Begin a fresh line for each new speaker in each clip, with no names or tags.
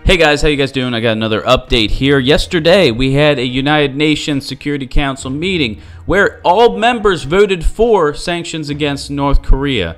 Hey guys, how you guys doing? I got another update here. Yesterday, we had a United Nations Security Council meeting where all members voted for sanctions against North Korea.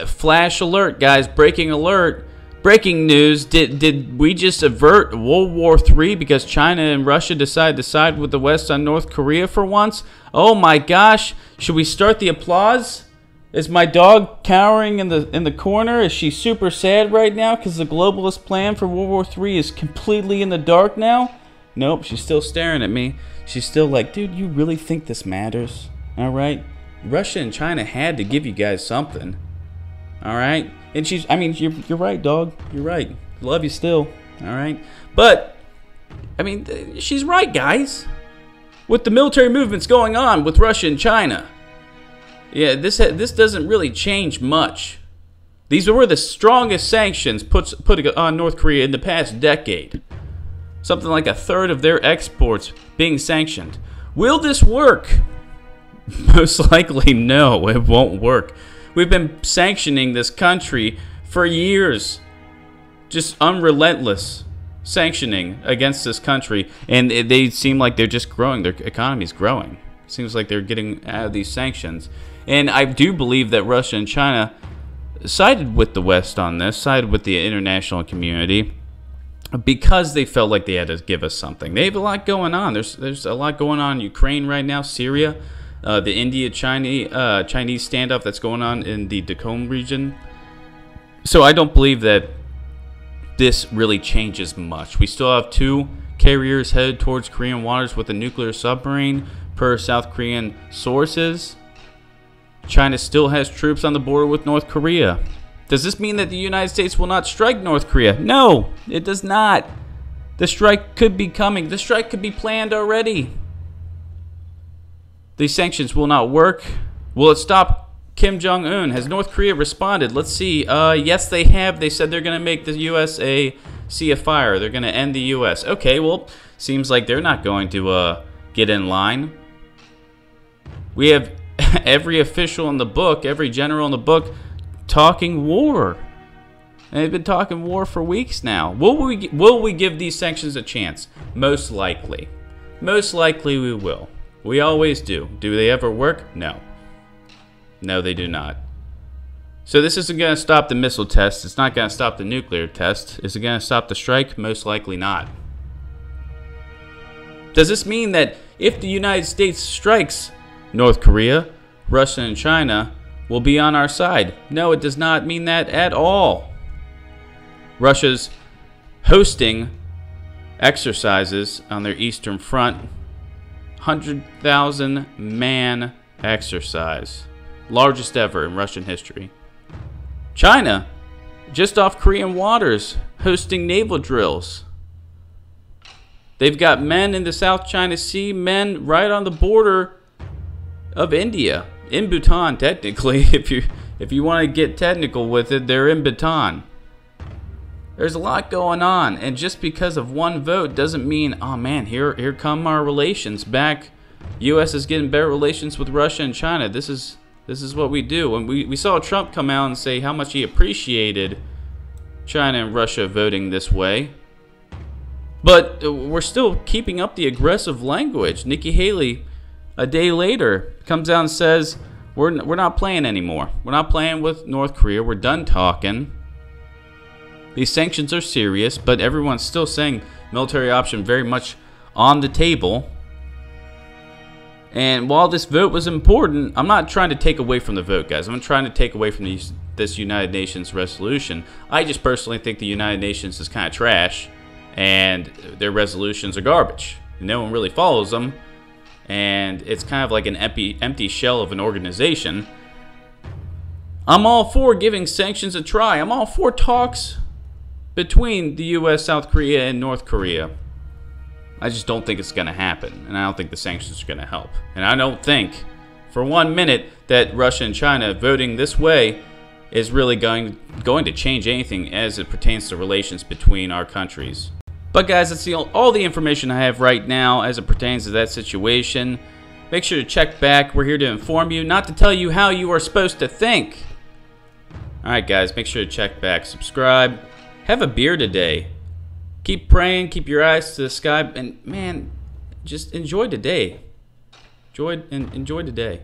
Flash alert, guys, breaking alert. Breaking news, did we just avert World War III because China and Russia decided to side with the West on North Korea for once? Oh my gosh, should we start the applause? Is my dog cowering in the corner? Is she super sad right now because the globalist plan for World War III is completely in the dark now? Nope, she's still staring at me. She's still like, dude, you really think this matters? Alright? Russia and China had to give you guys something. Alright? And you're right, dog. You're right. Love you still. Alright? But, she's right, guys. With the military movements going on with Russia and China. Yeah, this doesn't really change much. These were the strongest sanctions put on North Korea in the past decade. Something like a third of their exports being sanctioned. Will this work? Most likely no, it won't work. We've been sanctioning this country for years. Just unrelentless sanctioning against this country. And they seem like they're just growing. Their economy's growing. Seems like they're getting out of these sanctions. And I do believe that Russia and China sided with the West on this, sided with the international community, because they felt like they had to give us something. They have a lot going on. There's a lot going on in Ukraine right now, Syria, the India-Chinese standoff that's going on in the Dakota region. So I don't believe that this really changes much. We still have 2 carriers headed towards Korean waters with a nuclear submarine, per South Korean sources. China still has troops on the border with North Korea. Does this mean that the United States will not strike North Korea? No, it does not. The strike could be coming. The strike could be planned already. These sanctions will not work. Will it stop Kim Jong-un? Has North Korea responded? Let's see. Yes, they have. They said they're going to make the USA see a fire. They're going to end the U.S. Okay, well, seems like they're not going to get in line. We have every official in the book, every general in the book, talking war. And they've been talking war for weeks now. Will we give these sanctions a chance? Most likely. Most likely we will. We always do. Do they ever work? No. No, they do not. So this isn't going to stop the missile test. It's not going to stop the nuclear test. Is it going to stop the strike? Most likely not. Does this mean that if the United States strikes North Korea, Russia, and China will be on our side? No, it does not mean that at all. Russia's hosting exercises on their eastern front. 100,000 man exercise. Largest ever in Russian history. China, just off Korean waters, hosting naval drills. They've got men in the South China Sea, men right on the border of India, in Bhutan technically. If you want to get technical with it, they're in Bhutan. There's a lot going on, and just because of one vote doesn't mean, oh man, here come our relations back. U.S. is getting better relations with Russia and China. This is what we do. And we saw Trump come out and say how much he appreciated China and Russia voting this way. But we're still keeping up the aggressive language. Nikki Haley, a day later, comes out and says, we're not playing anymore. We're not playing with North Korea. We're done talking. These sanctions are serious, but everyone's still saying military option very much on the table. And while this vote was important, I'm not trying to take away from the vote, guys. I'm not trying to take away from this United Nations resolution. I just personally think the United Nations is kind of trash, and their resolutions are garbage. No one really follows them. And it's kind of like an empty shell of an organization. I'm all for giving sanctions a try. I'm all for talks between the U.S., South Korea, and North Korea. I just don't think it's going to happen. And I don't think the sanctions are going to help. And I don't think for 1 minute that Russia and China voting this way is really going to change anything as it pertains to relations between our countries. But guys, that's all the information I have right now as it pertains to that situation. Make sure to check back. We're here to inform you, not to tell you how you are supposed to think. Alright guys, make sure to check back, subscribe, have a beer today. keep praying, keep your eyes to the sky, and man, just enjoy today. Enjoy today.